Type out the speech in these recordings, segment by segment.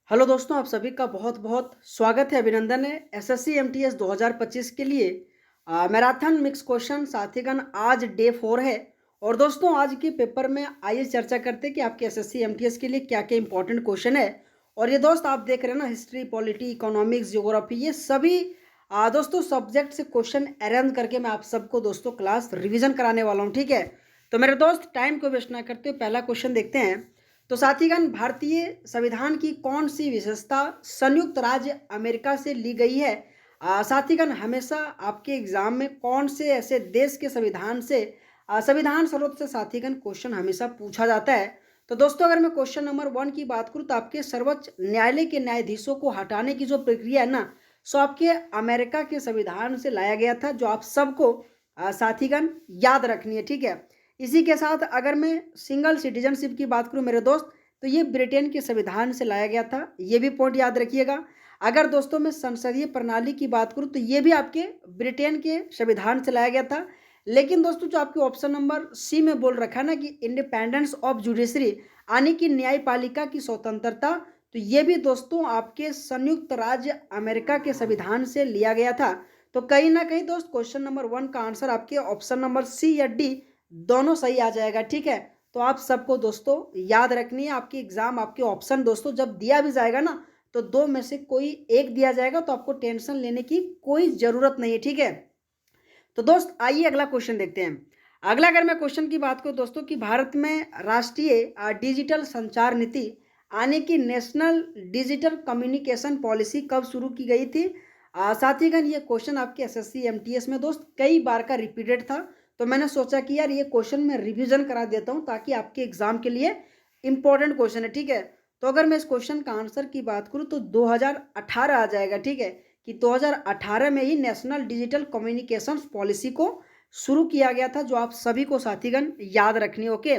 Hello दोस्तों, आप सभी का बहुत-बहुत स्वागत है, अभिनंदन है। एसएससी एमटीएस 2025 के लिए मैराथन मिक्स क्वेश्चन साथीगण आज डे 4 है। और दोस्तों आज के पेपर में आइए चर्चा करते हैं कि आपके एसएससी एमटीएस के लिए क्या-क्या इंपॉर्टेंट क्वेश्चन है। और ये दोस्त आप देख रहे हैं ना, हिस्ट्री, पॉलिटी, इकोनॉमिक्स, ज्योग्राफी, ये सभी दोस्तों सब्जेक्ट से क्वेश्चन अरेंज करके मैं आप सबको दोस्तों क्लास रिवीजन कराने वाला हूँ, ठीक है। तो मेरे दोस्त टाइम को वेस्ट ना करते हुए पहला क्वेश्चन देखते हैं। तो साथीगण, भारतीय संविधान की कौन सी विशेषता संयुक्त राज्य अमेरिका से ली गई है? साथीगण, हमेशा आपके एग्जाम में कौन से ऐसे देश के संविधान से संविधान स्रोत से साथीगण क्वेश्चन हमेशा पूछा जाता है। तो दोस्तों अगर मैं क्वेश्चन नंबर 1 की बात करूं तो आपके सर्वोच्च न्यायालय के न्यायाधीशों को हटाने की जो प्रक्रिया है ना, सो आपके अमेरिका के संविधान से लाया गया था, जो आप सबको साथीगण याद रखनी है, ठीक है। इसी के साथ अगर मैं सिंगल सिटीजनशिप की बात करूं मेरे दोस्त, तो ये ब्रिटेन के संविधान से लाया गया था, ये भी पॉइंट याद रखिएगा। अगर दोस्तों मैं संसदीय प्रणाली की बात करूं तो ये भी आपके ब्रिटेन के संविधान से लाया गया था। लेकिन दोस्तों जो आपके ऑप्शन नंबर सी में बोल रखा है ना कि इंडिपेंडेंस ऑफ जुडिशरी, यानी कि न्यायपालिका की स्वतंत्रता, तो ये भी दोस्तों आपके संयुक्त राज्य अमेरिका के संविधान से लिया गया था। तो कहीं ना कहीं दोस्त क्वेश्चन नंबर 1 का आंसर आपके ऑप्शन नंबर सी या डी दोनों सही आ जाएगा, ठीक है। तो आप सबको दोस्तों याद रखनी है, आपकी एग्जाम आपके ऑप्शन दोस्तों जब दिया भी जाएगा ना, तो दो में से कोई एक दिया जाएगा, तो आपको टेंशन लेने की कोई जरूरत नहीं है, ठीक है। तो दोस्त आइए अगला क्वेश्चन देखते हैं। अगला अगर मैं क्वेश्चन की बात करूं दोस्तों कि भारत में राष्ट्रीय डिजिटल संचार नीति आने की नेशनल डिजिटल कम्युनिकेशन पॉलिसी कब शुरू की गई थी? साथीगण ये क्वेश्चन आपके एसएससी एमटीएस में दोस्त कई बार का रिपीटेड था, तो मैंने सोचा कि यार ये क्वेश्चन मैं रिवीजन करा देता हूं ताकि आपके एग्जाम के लिए इंपॉर्टेंट क्वेश्चन है, ठीक है। तो अगर मैं इस क्वेश्चन का आंसर की बात करूं तो 2018 आ जाएगा, ठीक है, कि 2018 में ही नेशनल डिजिटल कम्युनिकेशंस पॉलिसी को शुरू किया गया था, जो आप सभी को साथीगण याद रखनी है, ओके।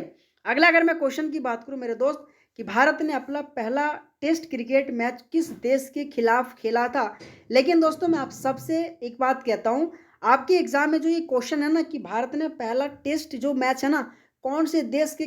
अगला अगर मैं क्वेश्चन की बात करूं मेरे दोस्त कि भारत ने अपना पहला टेस्ट क्रिकेट मैच किस देश के खिलाफ खेला था? लेकिन दोस्तों मैं आप सबसे एक बात कहता हूं, आपके एग्जाम में जो ये क्वेश्चन है ना कि भारत ने पहला टेस्ट जो मैच है ना कौन से देश के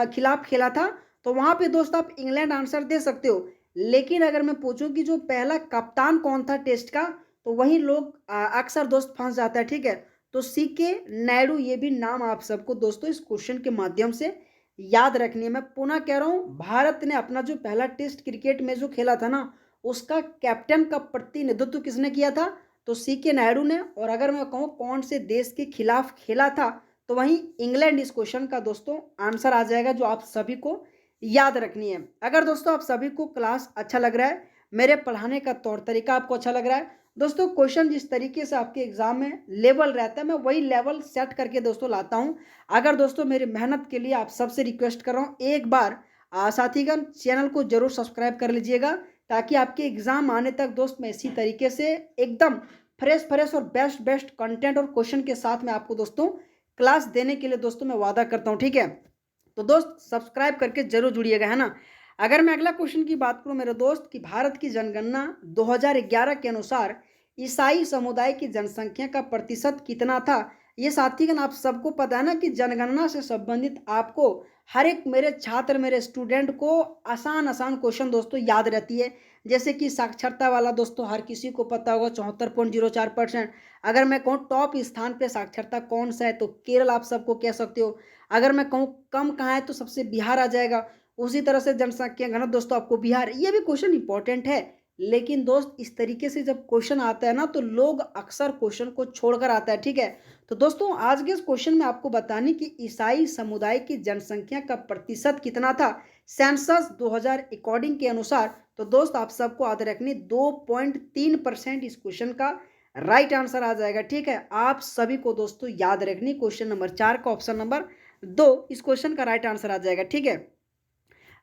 खिलाफ खेला था, तो वहां पे दोस्त आप इंग्लैंड आंसर दे सकते हो। लेकिन अगर मैं पूछूं कि जो पहला कप्तान कौन था टेस्ट का, तो वही लोग अक्सर दोस्त फंस जाता है, ठीक है। तो सी के नायडू, ये भी नाम आप सबको दोस्तों इस क्वेश्चन के माध्यम से याद रखनी है। मैं पुनः कह रहा हूं, भारत ने अपना जो पहला टेस्ट क्रिकेट में जो खेला था ना, उसका कैप्टन का प्रतिनिधित्व किसने किया था? तो सी के नायडू ने। और अगर मैं कहूँ कौन से देश के खिलाफ खेला था, तो वहीं इंग्लैंड इस क्वेश्चन का दोस्तों आंसर आ जाएगा, जो आप सभी को याद रखनी है। अगर दोस्तों आप सभी को क्लास अच्छा लग रहा है, मेरे पढ़ाने का तौर तरीका आपको अच्छा लग रहा है, दोस्तों क्वेश्चन जिस तरीके से आपके एग्जाम में लेवल रहता है, मैं वही लेवल सेट करके दोस्तों लाता हूं। अगर दोस्तों मेरी मेहनत के लिए आप सबसे रिक्वेस्ट कर रहा हूं, एक बार साथीगण चैनल को जरूर सब्सक्राइब कर लीजिएगा, ताकि आपके एग्जाम आने तक दोस्त मैं इसी तरीके से एकदम फ्रेश फ्रेश और बेस्ट बेस्ट कंटेंट और क्वेश्चन के साथ में आपको दोस्तों क्लास देने के लिए दोस्तों मैं वादा करता हूं, ठीक है। तो दोस्त सब्सक्राइब करके जरूर जुड़िएगा, है ना। अगर मैं अगला क्वेश्चन की बात करूं मेरे दोस्त कि भारत की जनगणना 2011 के अनुसार ईसाई समुदाय की जनसंख्या का प्रतिशत कितना था? ये साथीगण आप सबको पता है ना कि जनगणना से संबंधित आपको हर एक मेरे छात्र मेरे स्टूडेंट को आसान आसान क्वेश्चन दोस्तों याद रहती है। जैसे कि साक्षरता वाला दोस्तों हर किसी को पता होगा 74.04%। अगर मैं कहूँ टॉप स्थान पे साक्षरता कौन सा है, तो केरल आप सबको कह सकते हो। अगर मैं कहूँ कम कहाँ है, तो सबसे बिहार आ जाएगा। उसी तरह से जनसंख्या घनत्व दोस्तों आपको बिहार, ये भी क्वेश्चन इंपॉर्टेंट है। लेकिन दोस्त इस तरीके से जब क्वेश्चन आता है ना, तो लोग अक्सर क्वेश्चन को छोड़कर आता है, ठीक है। तो दोस्तों आज के इस क्वेश्चन में आपको बताने कि ईसाई समुदाय की जनसंख्या का प्रतिशत कितना था सेंसस 2000 अकॉर्डिंग के अनुसार? तो दोस्त आप सबको याद रखनी 2.3% इस क्वेश्चन का राइट आंसर आ जाएगा, ठीक है। आप सभी को दोस्तों याद रखनी क्वेश्चन नंबर 4 का ऑप्शन नंबर 2 इस क्वेश्चन का राइट आंसर आ जाएगा, ठीक है।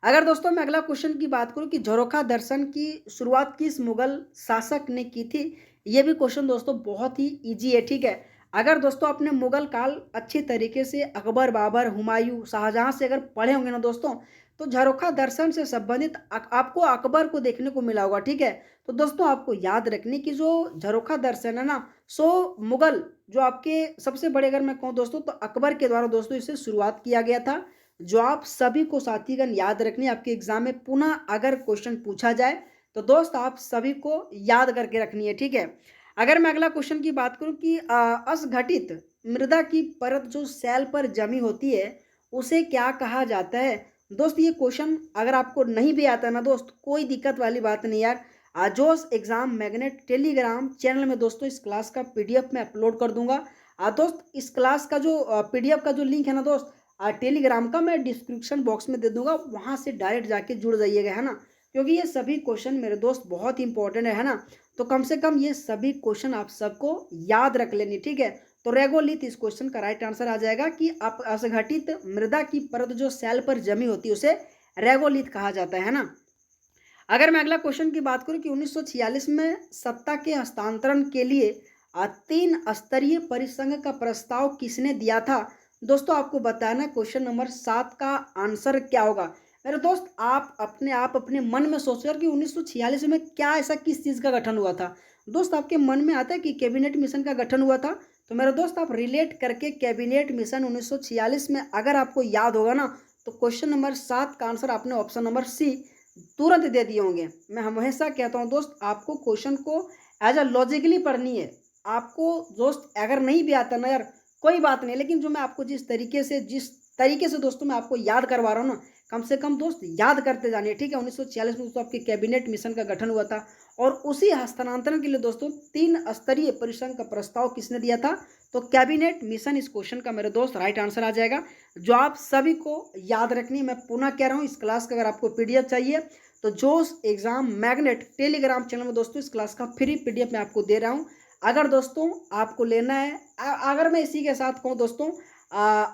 अगर दोस्तों मैं अगला क्वेश्चन की बात करूं कि झरोखा दर्शन की शुरुआत किस मुगल शासक ने की थी? ये भी क्वेश्चन दोस्तों बहुत ही इजी है, ठीक है। अगर दोस्तों आपने मुगल काल अच्छी तरीके से अकबर, बाबर, हुमायूं, शाहजहां से अगर पढ़े होंगे ना दोस्तों, तो झरोखा दर्शन से संबंधित आपको अकबर को देखने को मिला होगा, ठीक है। तो दोस्तों आपको याद रखने की जो झरोखा दर्शन है ना, सो मुगल जो आपके सबसे बड़े अगर मैं कहूँ दोस्तों, तो अकबर के द्वारा दोस्तों इसे शुरुआत किया गया था। जो आप सभी को साथीगण याद रखनी है। आपके एग्जाम में पुनः अगर क्वेश्चन पूछा जाए तो दोस्त आप सभी को याद करके रखनी है, ठीक है। अगर मैं अगला क्वेश्चन की बात करूं कि असंगठित मृदा की परत जो सेल पर जमी होती है उसे क्या कहा जाता है। दोस्त ये क्वेश्चन अगर आपको नहीं भी आता ना दोस्त, कोई दिक्कत वाली बात नहीं यार। जोश एग्जाम मैग्नेट टेलीग्राम चैनल में दोस्तों इस क्लास का पीडीएफ मैं अपलोड कर दूंगा। दोस्त इस क्लास का जो पीडीएफ का जो लिंक है ना दोस्त, टेलीग्राम का मैं डिस्क्रिप्शन बॉक्स में दे दूंगा, वहां से डायरेक्ट जाके जुड़ जाइएगा, है ना। क्योंकि ये सभी क्वेश्चन मेरे दोस्त बहुत इंपॉर्टेंट है ना। तो कम से कम ये सभी क्वेश्चन आप सबको याद रख लेनी, ठीक है। तो रेगोलिथ इस क्वेश्चन का राइट आंसर आ जाएगा कि आप असंगठित मृदा की परत जो सेल पर जमी होती है उसे रेगोलिथ कहा जाता है ना। अगर मैं अगला क्वेश्चन की बात करूं कि 1946 में सत्ता के हस्तांतरण के लिए 3 स्तरीय परिसंघ का प्रस्ताव किसने दिया था। दोस्तों आपको बताना क्वेश्चन नंबर 7 का आंसर क्या होगा। मेरे दोस्त आप अपने मन में सोचो यार कि 1946 में क्या ऐसा किस चीज़ का गठन हुआ था। दोस्त आपके मन में आता है कि कैबिनेट मिशन का गठन हुआ था। तो मेरे दोस्त आप रिलेट करके कैबिनेट मिशन 1946 में अगर आपको याद होगा ना, तो क्वेश्चन नंबर 7 का आंसर आपने ऑप्शन नंबर सी तुरंत दे दिए होंगे। मैं हमेशा कहता हूँ दोस्त आपको क्वेश्चन को एज अ लॉजिकली पढ़नी है। आपको दोस्त अगर नहीं भी आता ना यार कोई बात नहीं, लेकिन जो मैं आपको जिस तरीके से दोस्तों मैं आपको याद करवा रहा हूँ ना, कम से कम दोस्त याद करते जानिए, ठीक है। 1946 में दोस्तों आपके कैबिनेट मिशन का गठन हुआ था और उसी हस्तांतरण के लिए दोस्तों 3 स्तरीय परिसंघ का प्रस्ताव किसने दिया था। तो कैबिनेट मिशन इस क्वेश्चन का मेरे दोस्त राइट आंसर आ जाएगा, जो आप सभी को याद रखनी है। मैं पुनः कह रहा हूँ इस क्लास का अगर आपको पीडीएफ चाहिए तो जोश एग्जाम मैग्नेट टेलीग्राम चैनल में दोस्तों इस क्लास का फ्री पीडीएफ मैं आपको दे रहा हूँ। अगर दोस्तों आपको लेना है, अगर मैं इसी के साथ कहूँ दोस्तों,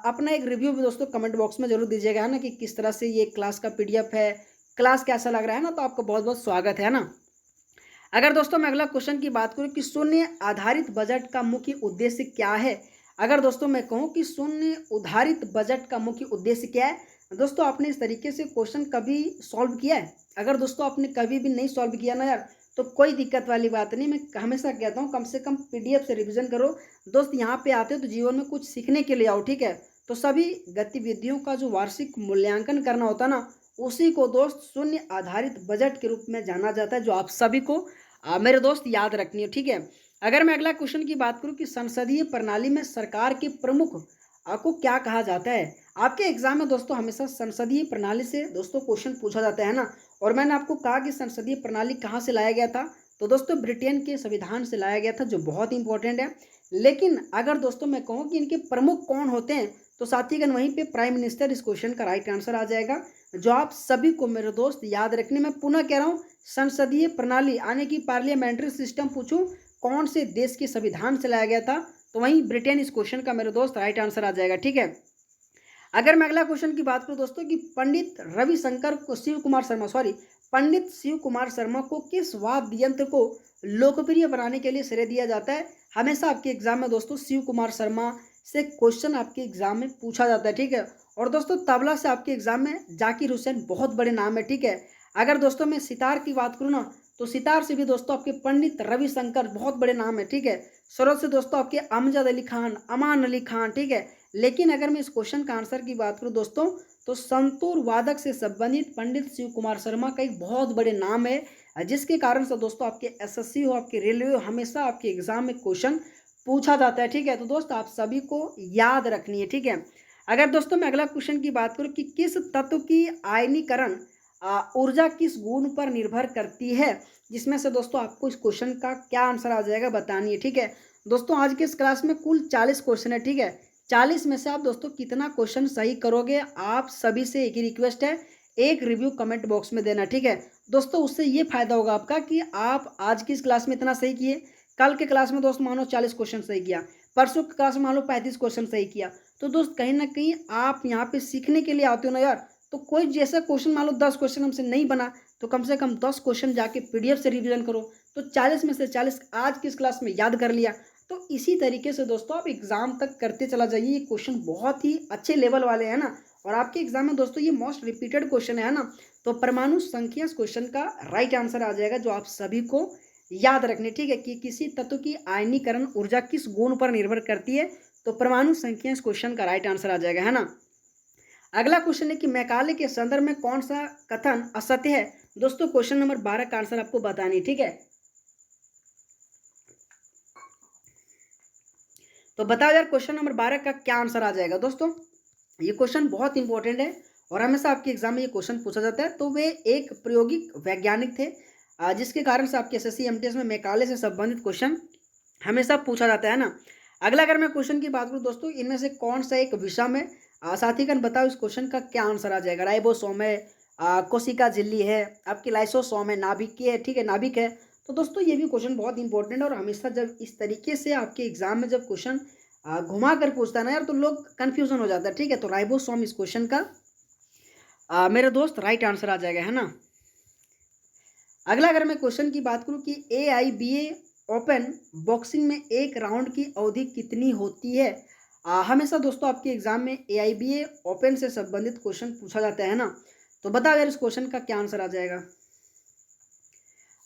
अपना एक रिव्यू भी दोस्तों कमेंट बॉक्स में जरूर दीजिएगा, है ना, कि किस तरह से ये क्लास का पीडीएफ है, क्लास कैसा लग रहा है ना। तो आपका बहुत बहुत स्वागत है ना। अगर दोस्तों मैं अगला क्वेश्चन की बात करूं कि शून्य आधारित बजट का मुख्य उद्देश्य क्या है। अगर दोस्तों मैं कहूं कि शून्य आधारित बजट का मुख्य उद्देश्य क्या है, दोस्तों आपने इस तरीके से क्वेश्चन कभी सॉल्व किया है। अगर दोस्तों आपने कभी भी नहीं सॉल्व किया ना यार, तो कोई दिक्कत वाली बात नहीं। मैं हमेशा कहता हूँ कम से कम पीडीएफ से रिविजन करो। दोस्त यहाँ पे आते हो तो जीवन में कुछ सीखने के लिए आओ, ठीक है। तो सभी गतिविधियों का जो वार्षिक मूल्यांकन करना होता है ना, उसी को दोस्त शून्य आधारित बजट के रूप में जाना जाता है, जो आप सभी को मेरे दोस्त याद रखनी है, ठीक है। अगर मैं अगला क्वेश्चन की बात करूं कि संसदीय प्रणाली में सरकार के प्रमुख को क्या कहा जाता है। आपके एग्जाम में दोस्तों हमेशा संसदीय प्रणाली से दोस्तों क्वेश्चन पूछा जाता है ना। और मैंने आपको कहा कि संसदीय प्रणाली कहाँ से लाया गया था, तो दोस्तों ब्रिटेन के संविधान से लाया गया था, जो बहुत इंपॉर्टेंट है। लेकिन अगर दोस्तों मैं कहूँ कि इनके प्रमुख कौन होते हैं, तो साथीगण वहीं पे प्राइम मिनिस्टर इस क्वेश्चन का राइट आंसर आ जाएगा, जो आप सभी को मेरे दोस्त याद रखने। मैं पुनः कह रहा हूँ संसदीय प्रणाली आने की पार्लियामेंट्री सिस्टम पूछूं कौन से देश के संविधान से लाया गया था, तो वहीं ब्रिटेन इस क्वेश्चन का मेरे दोस्त राइट आंसर आ जाएगा, ठीक है। अगर मैं अगला क्वेश्चन की बात करूं दोस्तों कि पंडित शिव कुमार शर्मा को किस वाद्य यंत्र को लोकप्रिय बनाने के लिए श्रेय दिया जाता है। हमेशा आपके एग्जाम में दोस्तों शिव कुमार शर्मा से क्वेश्चन आपके एग्जाम में पूछा जाता है, ठीक है। और दोस्तों तबला से आपके एग्जाम में जाकिर हुसैन बहुत बड़े नाम है, ठीक है। अगर दोस्तों मैं सितार की बात करूँ ना, तो सितार से भी दोस्तों आपके पंडित रविशंकर बहुत बड़े नाम है, ठीक है। सरोद से दोस्तों आपके अमजद अली खान, अमान अली खान, ठीक है। लेकिन अगर मैं इस क्वेश्चन का आंसर की बात करूं दोस्तों, तो संतूर वादक से संबंधित पंडित शिव कुमार शर्मा का एक बहुत बड़े नाम है, जिसके कारण से दोस्तों आपके एसएससी हो, आपके रेलवे हो, हमेशा आपके एग्जाम में क्वेश्चन पूछा जाता है, ठीक है। तो दोस्त आप सभी को याद रखनी है, ठीक है। अगर दोस्तों मैं अगला क्वेश्चन की बात करूं कि किस तत्व की आयनीकरण ऊर्जा किस गुण पर निर्भर करती है, जिसमें से दोस्तों आपको इस क्वेश्चन का क्या आंसर आ जाएगा बतानी है, ठीक है। दोस्तों आज के इस क्लास में कुल 40 क्वेश्चन है, ठीक है। 40 में से आप दोस्तों कितना क्वेश्चन सही करोगे, आप सभी से एक ही रिक्वेस्ट है, एक रिव्यू कमेंट बॉक्स में देना, ठीक है। दोस्तों उससे ये फायदा होगा आपका कि आप आज की इस क्लास में इतना सही किए, कल के क्लास में दोस्त मानो 40 क्वेश्चन सही किया, परसों की क्लास में मान लो 35 क्वेश्चन सही किया, तो दोस्त कहीं ना कहीं आप यहाँ पे सीखने के लिए आते हो ना यार। तो कोई जैसा क्वेश्चन मान लो 10 क्वेश्चन हमसे नहीं बना, तो कम से कम 10 क्वेश्चन जाके पीडीएफ से रिवीजन करो, तो 40 में से 40 आज की इस क्लास में याद कर लिया। तो इसी तरीके से दोस्तों आप एग्जाम तक करते चला जाइए। ये क्वेश्चन बहुत ही अच्छे लेवल वाले हैं ना, और आपके एग्जाम में दोस्तों ये मोस्ट रिपीटेड क्वेश्चन है ना। तो परमाणु संख्या इस क्वेश्चन का राइट आंसर आ जाएगा, जो आप सभी को याद रखने, ठीक है, कि किसी तत्व की आयनीकरण ऊर्जा किस गुण पर निर्भर करती है। तो परमाणु संख्या इस क्वेश्चन का राइट आंसर आ जाएगा, है ना। अगला क्वेश्चन है कि मैकाले के संदर्भ में कौन सा कथन असत्य है। दोस्तों क्वेश्चन नंबर 12 का आंसर आपको बतानी, ठीक है। तो बताओ यार क्वेश्चन नंबर 12 का क्या आंसर आ जाएगा। दोस्तों ये क्वेश्चन बहुत इंपॉर्टेंट है और हमेशा आपके एग्जाम में ये क्वेश्चन पूछा जाता है। तो वे एक प्रायोगिक वैज्ञानिक थे, जिसके कारण से आपके एसएससी एमटीएस में मैकाले से संबंधित क्वेश्चन हमेशा पूछा जाता है ना। अगला अगर मैं क्वेश्चन की बात करूँ दोस्तों, इनमें से कौन सा एक विषम है। साथीगण बताओ इस क्वेश्चन का क्या आंसर आ जाएगा। राइबोसोम है, कोशिका झिल्ली है, आपकी लाइसोसोम है, नाभिकीय है, ठीक है, नाभिक है। तो दोस्तों ये भी क्वेश्चन बहुत इंपॉर्टेंट है और हमेशा जब इस तरीके से आपके एग्जाम में जब क्वेश्चन घुमा कर पूछता है ना यार, तो लोग कंफ्यूजन हो जाता है, ठीक है। तो राइबोसोम इस क्वेश्चन का मेरे दोस्त राइट आंसर आ जाएगा, है ना। अगला अगर मैं क्वेश्चन की बात करूं कि AIBA ओपन बॉक्सिंग में एक राउंड की अवधि कितनी होती है। हमेशा दोस्तों आपके एग्जाम में AIBA ओपन से संबंधित क्वेश्चन पूछा जाता है ना। तो बताओ यार इस क्वेश्चन का क्या आंसर आ जाएगा।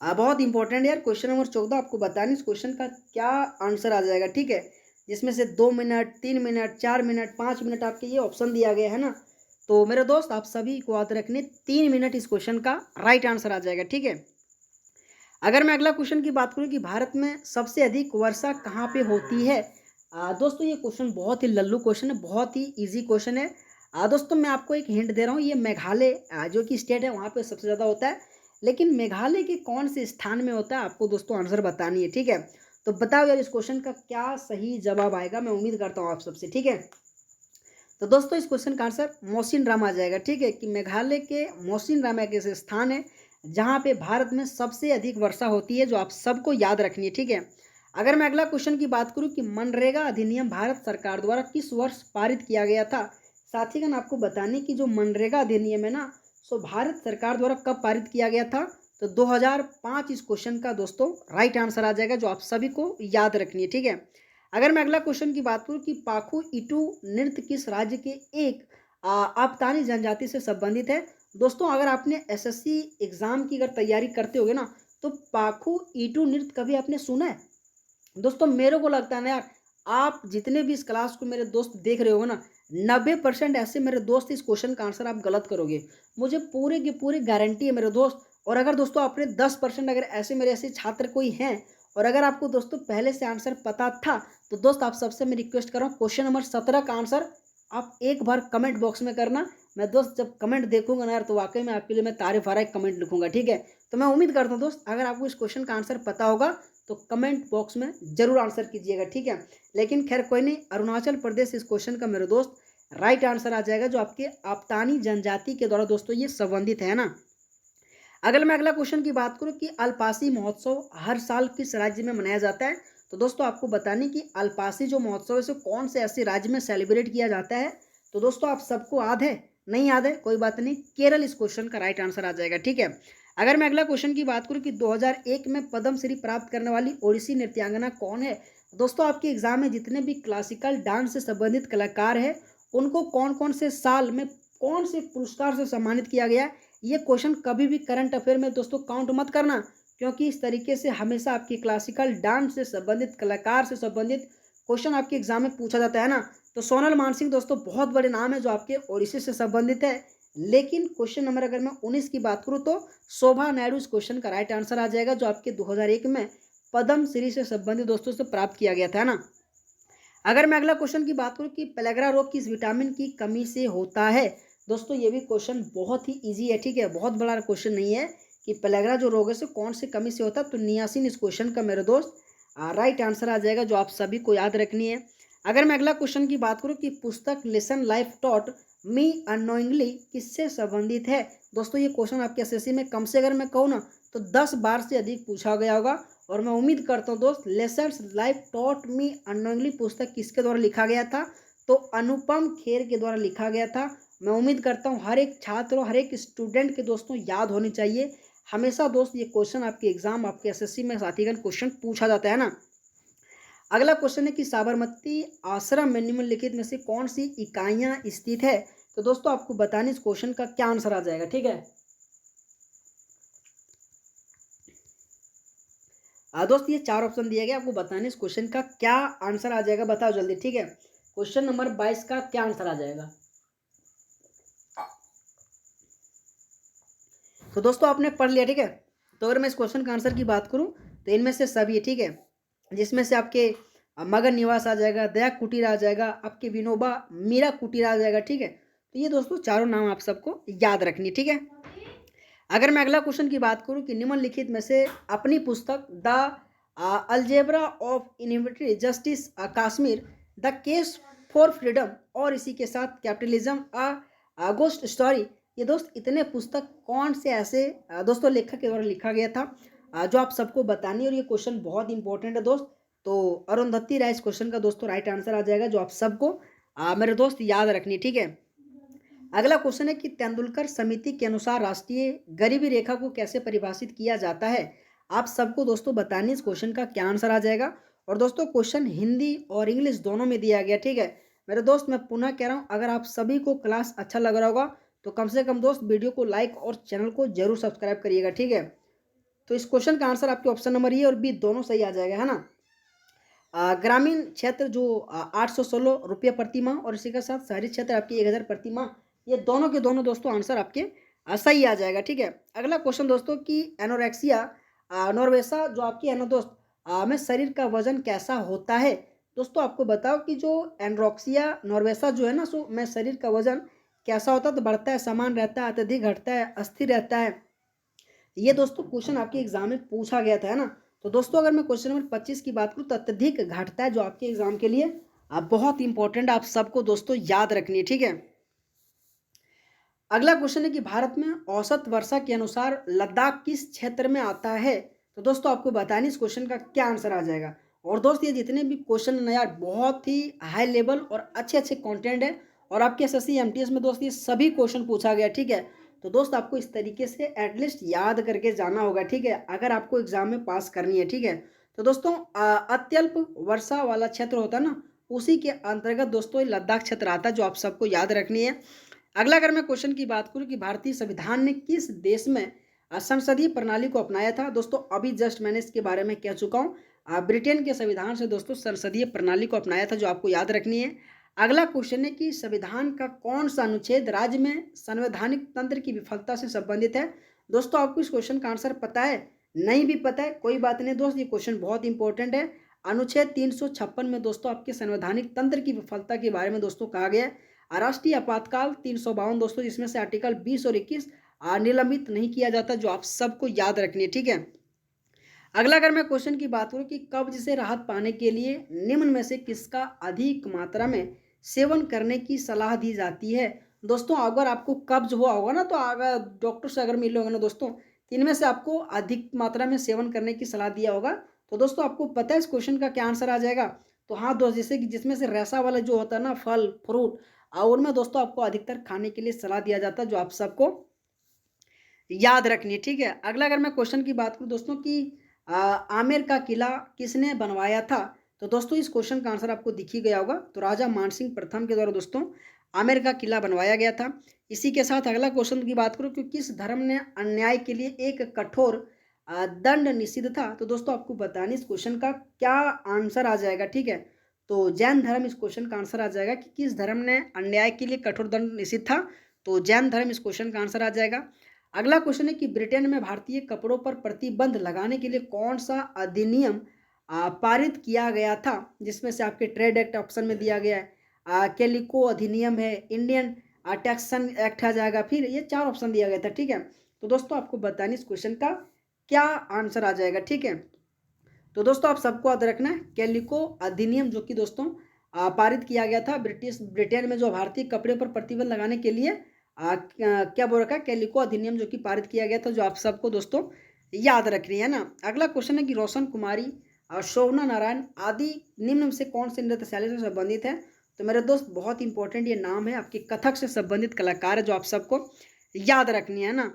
बहुत इंपॉर्टेंट यार क्वेश्चन नंबर 14 आपको बतानी इस क्वेश्चन का क्या आंसर आ जाएगा, ठीक है। जिसमें से 2 मिनट, 3 मिनट, 4 मिनट, 5 मिनट आपके ये ऑप्शन दिया गया है ना। तो मेरे दोस्त आप सभी को याद रखने 3 मिनट इस क्वेश्चन का राइट आंसर आ जाएगा, ठीक है। अगर मैं अगला क्वेश्चन की बात करूं कि भारत में सबसे अधिक वर्षा कहाँ पे होती है। दोस्तों ये क्वेश्चन बहुत ही लल्लू क्वेश्चन है, बहुत ही इजी क्वेश्चन है। दोस्तों मैं आपको एक हिंट दे रहा हूँ, ये मेघालय जो कि स्टेट है वहाँ पे सबसे ज़्यादा होता है, लेकिन मेघालय के कौन से स्थान में होता है आपको दोस्तों आंसर बतानी है, ठीक है। तो बताओ यार इस क्वेश्चन का क्या सही जवाब आएगा, मैं उम्मीद करता हूँ आप सबसे, ठीक है। तो दोस्तों इस क्वेश्चन का आंसर मौसिनराम आ जाएगा, ठीक है, कि मेघालय के मौसिनराम एक ऐसे स्थान है जहाँ पे भारत में सबसे अधिक वर्षा होती है, जो आप सबको याद रखनी है, ठीक है। अगर मैं अगला क्वेश्चन की बात करूँ कि मनरेगा अधिनियम भारत सरकार द्वारा किस वर्ष पारित किया गया था। साथीगण आपको बताने की जो मनरेगा अधिनियम है ना, सो भारत सरकार द्वारा कब पारित किया गया था। तो 2005 इस क्वेश्चन का दोस्तों राइट आंसर आ जाएगा, जो आप सभी को याद रखनी है, ठीक है। अगर मैं अगला क्वेश्चन की बात करूँ कि पाखू इटू नृत्य किस राज्य के एक आबतानी जनजाति से संबंधित है। दोस्तों अगर आपने एसएससी एग्जाम की अगर तैयारी करते होगे ना, तो पाखू ईटू नृत्य कभी आपने सुना है। दोस्तों मेरे को लगता है ना यार, आप जितने भी इस क्लास को मेरे दोस्त देख रहे हो ना, 90% ऐसे मेरे दोस्त इस क्वेश्चन का आंसर आप गलत करोगे, मुझे पूरे की पूरी गारंटी है मेरे दोस्त। और अगर दोस्तों आपने 10% अगर ऐसे मेरे ऐसे छात्र कोई हैं और अगर आपको दोस्तों पहले से आंसर पता था, तो दोस्त आप सबसे मैं रिक्वेस्ट कर रहा हूँ क्वेश्चन नंबर 17 का आंसर आप एक बार कमेंट बॉक्स में करना। मैं दोस्त जब कमेंट देखूंगा ना यार, तो वाकई में आपके लिए मैं तारीफ भरा एक कमेंट लिखूंगा, ठीक है। तो मैं उम्मीद करता हूँ दोस्त अगर आपको इस क्वेश्चन का आंसर पता होगा तो कमेंट बॉक्स में जरूर आंसर कीजिएगा, ठीक है। लेकिन खैर कोई नहीं, अरुणाचल प्रदेश इस क्वेश्चन का मेरे दोस्त राइट आंसर आ जाएगा, जो आपके आबतानी जनजाति के द्वारा दोस्तों ये संबंधित है ना। अगर मैं अगला क्वेश्चन की बात करूं कि अल्पासी महोत्सव हर साल किस राज्य में मनाया जाता है। तो दोस्तों आपको बताने कि अल्पासी जो महोत्सव है, कौन से ऐसे राज्य में सेलिब्रेट किया जाता है। तो दोस्तों आप सबको याद है, नहीं याद है कोई बात नहीं, केरल इस क्वेश्चन का राइट आंसर आ जाएगा, ठीक है। अगर मैं अगला क्वेश्चन की बात करूं कि 2001 में पद्मश्री प्राप्त करने वाली ओडिसी नृत्यांगना कौन है। दोस्तों आपके एग्जाम में जितने भी क्लासिकल डांस से संबंधित कलाकार है, उनको कौन कौन से साल में कौन से पुरस्कार से सम्मानित किया गया। ये क्वेश्चन कभी भी करंट अफेयर में दोस्तों काउंट मत करना, क्योंकि इस तरीके से हमेशा आपकी क्लासिकल डांस से संबंधित कलाकार से संबंधित क्वेश्चन आपके एग्जाम में पूछा जाता है ना। तो सोनल मानसिंह दोस्तों बहुत बड़े नाम है जो आपके ओडिसी से संबंधित है, लेकिन क्वेश्चन नंबर अगर मैं 19 की बात करूँ तो शोभा नायडू इस क्वेश्चन का राइट आंसर आ जाएगा, जो आपके 2001 में पद्म श्री से संबंधित दोस्तों से प्राप्त किया गया था ना। अगर मैं अगला क्वेश्चन की बात करूं कि पेलेग्रा रोग किस विटामिन की कमी से होता है। दोस्तों ये भी क्वेश्चन बहुत ही इजी है, ठीक है, बहुत बड़ा क्वेश्चन नहीं है कि पेलेग्रा जो रोग है से कौन से कमी से होता है। तो नियासिन इस क्वेश्चन का मेरे दोस्त राइट आंसर आ जाएगा, जो आप सभी को याद रखनी है। अगर मैं अगला क्वेश्चन की बात करूं कि पुस्तक lesson life taught me annoyingly किससे संबंधित है। दोस्तों ये क्वेश्चन आपके एसएससी में कम से अगर मैं कहूँ ना तो 10 बार से अधिक पूछा गया होगा, और मैं उम्मीद करता हूँ दोस्त lessons life taught me annoyingly पुस्तक किसके द्वारा लिखा गया था। तो अनुपम खेर के द्वारा लिखा गया था। मैं उम्मीद करता हूँ हर एक छात्र और हर एक स्टूडेंट के दोस्तों याद होनी चाहिए। हमेशा दोस्त ये क्वेश्चन आपके एग्जाम आपके एसएससी में साथीगण क्वेश्चन पूछा जाता है ना। अगला क्वेश्चन है कि साबरमती आश्रम में निम्नलिखित में से कौन सी इकाइयां स्थित है। तो दोस्तों आपको बताने इस क्वेश्चन का क्या आंसर आ जाएगा, ठीक है। दोस्त ये 4 ऑप्शन दिए गए, आपको बताने इस क्वेश्चन का क्या आंसर आ जाएगा, बताओ जल्दी, ठीक है। क्वेश्चन नंबर 22 का क्या आंसर आ जाएगा। तो दोस्तों आपने पढ़ लिया, ठीक है। तो अगर मैं इस क्वेश्चन का आंसर की बात करूँ तो इनमें से सभी है, ठीक है। जिसमें से आपके मगन निवास आ जाएगा, दया कुटीर आ जाएगा, आपके विनोबा मीरा कुटीर आ जाएगा, ठीक है। तो ये दोस्तों चारों नाम आप सबको याद रखनी, ठीक है। अगर मैं अगला क्वेश्चन की बात करूं कि निम्नलिखित में से अपनी पुस्तक द अलजेब्रा ऑफ इनविटरी justice Kashmir, the case for freedom और इसी के साथ कैपिटलिज्म गोस्ट स्टोरी, ये दोस्त इतने पुस्तक कौन से ऐसे दोस्तों लेखक के द्वारा लिखा गया था, जो आप सबको बतानी है। और ये क्वेश्चन बहुत इंपॉर्टेंट है दोस्त। तो अरुंधति राय इस क्वेश्चन का दोस्तों राइट आंसर आ जाएगा, जो आप सबको मेरे दोस्त याद रखनी, ठीक है। अगला क्वेश्चन है कि तेंदुलकर समिति के अनुसार राष्ट्रीय गरीबी रेखा को कैसे परिभाषित किया जाता है। आप सबको दोस्तों बतानी इस क्वेश्चन का क्या आंसर आ जाएगा। और दोस्तों क्वेश्चन हिंदी और इंग्लिश दोनों में दिया गया, ठीक है। मेरे दोस्त मैं पुनः कह रहा हूँ, अगर आप सभी को क्लास अच्छा लग रहा होगा तो कम से कम दोस्त वीडियो को लाइक और चैनल को जरूर सब्सक्राइब करिएगा, ठीक है। तो इस क्वेश्चन का आंसर आपके ऑप्शन नंबर ए और बी दोनों सही आ जाएगा, है ना। ग्रामीण क्षेत्र जो 816 रुपये प्रति माह और इसी के साथ शहरी क्षेत्र आपकी 1000 प्रति माह, ये दोनों के दोनों दोस्तों आंसर आपके सही आ जाएगा, ठीक है। अगला क्वेश्चन दोस्तों कि एनोरेक्सिया नॉर्वेसा जो आपकी है ना दोस्त में शरीर का वजन कैसा होता है। दोस्तों आपको बताओ कि जो एनोरेक्सिया नॉर्वेसा जो है ना, सो में शरीर का वजन कैसा होता है, तो बढ़ता है, समान रहता है, अत्यधिक घटता है, अस्थिर रहता है। ये दोस्तों क्वेश्चन आपके एग्जाम में पूछा गया था, है ना। तो दोस्तों अगर मैं क्वेश्चन नंबर 25 की बात करूँ तो अत्यधिक घटता है, जो आपके एग्जाम के लिए बहुत इंपॉर्टेंट आप सबको दोस्तों याद रखनी है, ठीक है। अगला क्वेश्चन है कि भारत में औसत वर्षा के अनुसार लद्दाख किस क्षेत्र में आता है। तो दोस्तों आपको बतानी इस क्वेश्चन का क्या आंसर आ जाएगा। और दोस्त ये जितने भी क्वेश्चन है यार बहुत ही हाई लेवल और अच्छे अच्छे कंटेंट है, और आपके एसएससी एमटीएस में दोस्त ये सभी क्वेश्चन पूछा गया, ठीक है। तो दोस्त आपको इस तरीके से एटलीस्ट याद करके जाना होगा, ठीक है, अगर आपको एग्जाम में पास करनी है, ठीक है। तो दोस्तों अत्यल्प वर्षा वाला क्षेत्र होता है ना, उसी के अंतर्गत दोस्तों लद्दाख क्षेत्र आता है, जो आप सबको याद रखनी है। अगला अगर मैं क्वेश्चन की बात करूं कि भारतीय संविधान ने किस देश में संसदीय प्रणाली को अपनाया था। दोस्तों अभी जस्ट मैंने इसके बारे में कह चुका हूं, ब्रिटेन के संविधान से दोस्तों संसदीय प्रणाली को अपनाया था, जो आपको याद रखनी है। अगला क्वेश्चन है कि संविधान का कौन सा अनुच्छेद राज्य में संवैधानिक तंत्र की विफलता से संबंधित है। दोस्तों आपको इस क्वेश्चन का आंसर पता है, नहीं भी पता है कोई बात नहीं दोस्त, ये क्वेश्चन बहुत इंपॉर्टेंट है। अनुच्छेद 356 में दोस्तों आपके संवैधानिक तंत्र की विफलता के बारे में दोस्तों कहा गया है। राष्ट्रीय आपातकाल 352 दोस्तों, जिसमें से आर्टिकल 20 और 21 निलंबित नहीं किया जाता, जो आप सबको याद रखनी है, ठीक है। अगला अगर मैं क्वेश्चन की बात करूं कि कब्ज से राहत पाने के लिए निम्न में से किसका अधिक मात्रा में सेवन करने की सलाह दी जाती है। दोस्तों अगर आपको कब्ज हुआ होगा ना, तो अगर डॉक्टर से अगर मिलोगे ना दोस्तों, इनमें से आपको अधिक मात्रा में सेवन करने की सलाह दिया होगा। तो दोस्तों आपको पता है इस क्वेश्चन का क्या आंसर आ जाएगा। तो हाँ दोस्त, जैसे कि जिसमें से रेशा वाला जो होता है ना फल फ्रूट, और उनमें दोस्तों आपको अधिकतर खाने के लिए सलाह दिया जाता है, जो आप सबको याद रखनी है, ठीक है। अगला अगर मैं क्वेश्चन की बात करूं दोस्तों कि आमेर का किला किसने बनवाया था। तो दोस्तों इस क्वेश्चन का आंसर आपको दिख ही गया होगा। तो राजा मानसिंह प्रथम के द्वारा दोस्तों आमेर का किला बनवाया गया था। इसी के साथ अगला क्वेश्चन की बात करूं कि किस धर्म ने अन्याय के लिए एक कठोर दंड निषिद्ध था। तो दोस्तों आपको बतानी इस क्वेश्चन का क्या आंसर आ जाएगा, ठीक है। तो जैन धर्म इस क्वेश्चन का आंसर आ जाएगा कि किस धर्म ने अन्याय के लिए कठोर दंड निषिद्ध था। तो जैन धर्म इस क्वेश्चन का आंसर आ जाएगा। अगला क्वेश्चन है कि ब्रिटेन में भारतीय कपड़ों पर प्रतिबंध लगाने के लिए कौन सा अधिनियम पारित किया गया था, जिसमें से आपके ट्रेड एक्ट ऑप्शन में दिया गया है, कैलिको अधिनियम है, इंडियन टैक्सन एक्ट आ जाएगा, फिर ये 4 ऑप्शन दिया गया था, ठीक है। तो दोस्तों आपको बतानी इस क्वेश्चन का क्या आंसर आ जाएगा, ठीक है। तो दोस्तों आप सबको याद रखना है कैलिको अधिनियम, जो कि दोस्तों पारित किया गया था ब्रिटेन में, जो भारतीय कपड़े पर प्रतिबंध लगाने के लिए क्या बोल रखा है, कैलिको अधिनियम, जो कि पारित किया गया था, जो आप सबको दोस्तों याद रखनी है ना। अगला क्वेश्चन है कि रोशन कुमारी और शोभना नारायण आदि निम्न से कौन से नृत्य शैली से संबंधित है। तो मेरे दोस्त बहुत इंपॉर्टेंट ये नाम है, आपके कथक से संबंधित कलाकार है, जो आप सबको याद रखनी है ना।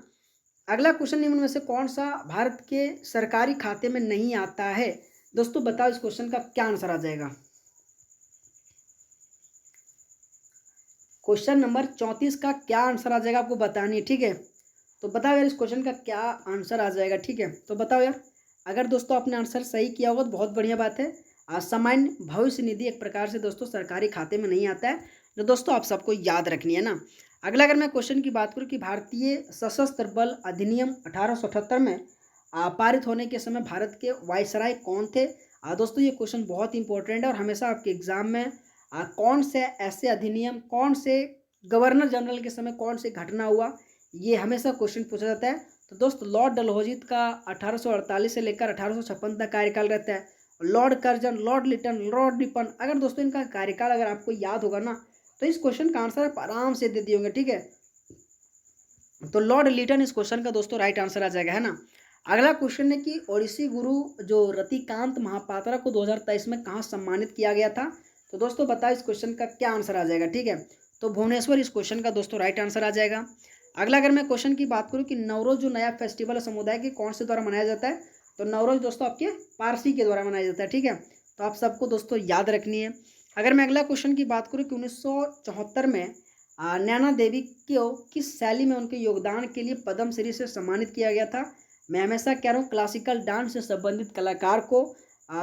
अगला क्वेश्चन निम्न में से कौन सा भारत के सरकारी खाते में नहीं आता है। दोस्तों बताओ इस क्वेश्चन का क्या आंसर आ जाएगा। क्वेश्चन नंबर 34 का क्या आंसर आ जाएगा आपको बतानी है, ठीक है। तो बताओ यार इस क्वेश्चन का क्या आंसर आ जाएगा, ठीक है। तो बताओ यार, अगर दोस्तों आपने आंसर सही किया होगा तो बहुत बढ़िया बात है। सामान्य भविष्य निधि एक प्रकार से दोस्तों सरकारी खाते में नहीं आता है, जो दोस्तों आप सबको याद रखनी है ना। अगला अगर मैं क्वेश्चन की बात करूँ कि भारतीय सशस्त्र बल अधिनियम 1878 में पारित होने के समय भारत के वायसराय कौन थे? दोस्तों ये क्वेश्चन बहुत इंपॉर्टेंट है और हमेशा आपके एग्जाम में कौन से ऐसे अधिनियम, कौन से गवर्नर जनरल के समय कौन से घटना हुआ, ये हमेशा क्वेश्चन पूछा जाता है। तो दोस्त लॉर्ड डलहौजी का 1848 से लेकर 1856 तक कार्यकाल रहता है। Lord Curzon, Lord Lytton, Lord Ripon, अगर दोस्तों इनका कार्यकाल अगर आपको याद होगा ना, तो इस क्वेश्चन का आंसर आप आराम से दे दिए होंगे, ठीक है। तो लॉर्ड लिटन इस क्वेश्चन का दोस्तों राइट आंसर आ जाएगा, है ना। अगला क्वेश्चन है कि ओडिसी गुरु जो रतिकांत महापात्रा को 2023 में कहाँ सम्मानित किया गया था? तो दोस्तों बताओ इस क्वेश्चन का क्या आंसर आ जाएगा, ठीक है। तो भुवनेश्वर इस क्वेश्चन का दोस्तों राइट आंसर आ जाएगा। अगला अगर मैं क्वेश्चन की बात करूँ कि नवरोज जो नया फेस्टिवल है समुदाय के कौन से द्वारा मनाया जाता है? तो नवरोज दोस्तों आपके पारसी के द्वारा मनाया जाता है, ठीक है। तो आप सबको दोस्तों याद रखनी है। अगर मैं अगला क्वेश्चन की बात करूँ कि 1974 में नैना देवी को किस शैली में उनके योगदान के लिए पद्मश्री से सम्मानित किया गया था? मैं हमेशा कह रहा हूँ क्लासिकल डांस से संबंधित कलाकार को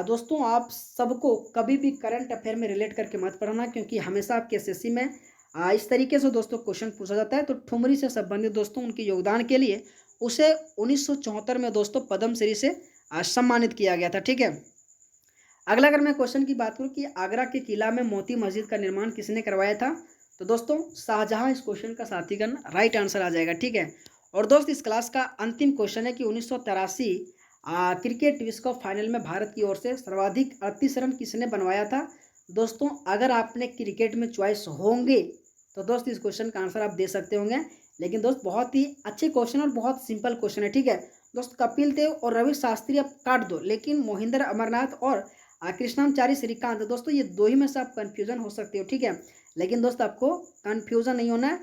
दोस्तों आप सबको कभी भी करंट अफेयर में रिलेट करके मत पढ़ना, क्योंकि हमेशा आपके एसएससी में इस तरीके से दोस्तों क्वेश्चन पूछा जाता है। तो ठुमरी से संबंधित दोस्तों उनके योगदान के लिए उसे 1974 में दोस्तों पद्मश्री से सम्मानित किया गया था, ठीक है। अगला अगर मैं क्वेश्चन की बात करूँ कि आगरा के किला में मोती मस्जिद का निर्माण किसने करवाया था? तो दोस्तों शाहजहां इस क्वेश्चन का साथीगण राइट आंसर आ जाएगा, ठीक है। और दोस्त इस क्लास का अंतिम क्वेश्चन है कि 1983 क्रिकेट विश्व कप फाइनल में भारत की ओर से सर्वाधिक 38 रन किसने बनवाया था? दोस्तों अगर आपने क्रिकेट में चॉइस होंगे तो दोस्त इस क्वेश्चन का आंसर आप दे सकते होंगे, लेकिन दोस्त बहुत ही अच्छे क्वेश्चन और बहुत सिंपल क्वेश्चन है, ठीक है। दोस्त कपिल देव और रवि शास्त्री आप काट दो, लेकिन मोहिंदर अमरनाथ और कृष्णाचारी श्रीकांत दोस्तों ये दो ही में से आप कन्फ्यूजन हो सकते हो, ठीक है। लेकिन दोस्त आपको कन्फ्यूजन नहीं होना है,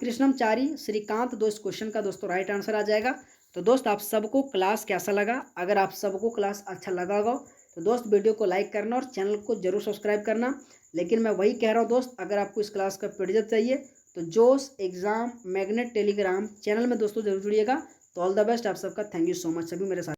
कृष्णमचारी श्रीकांत दो इस क्वेश्चन का दोस्तों राइट आंसर आ जाएगा। तो दोस्त आप सबको क्लास कैसा लगा? अगर आप सबको क्लास अच्छा लगा होगा तो दोस्त वीडियो को लाइक करना और चैनल को जरूर सब्सक्राइब करना। लेकिन मैं वही कह रहा हूँ दोस्त, अगर आपको इस क्लास का पीडीएफ चाहिए तो जोश एग्जाम मैग्नेट टेलीग्राम चैनल में दोस्तों जरूर जुड़िएगा। तो ऑल द बेस्ट आप सबका, थैंक यू सो मच सभी मेरे साथ।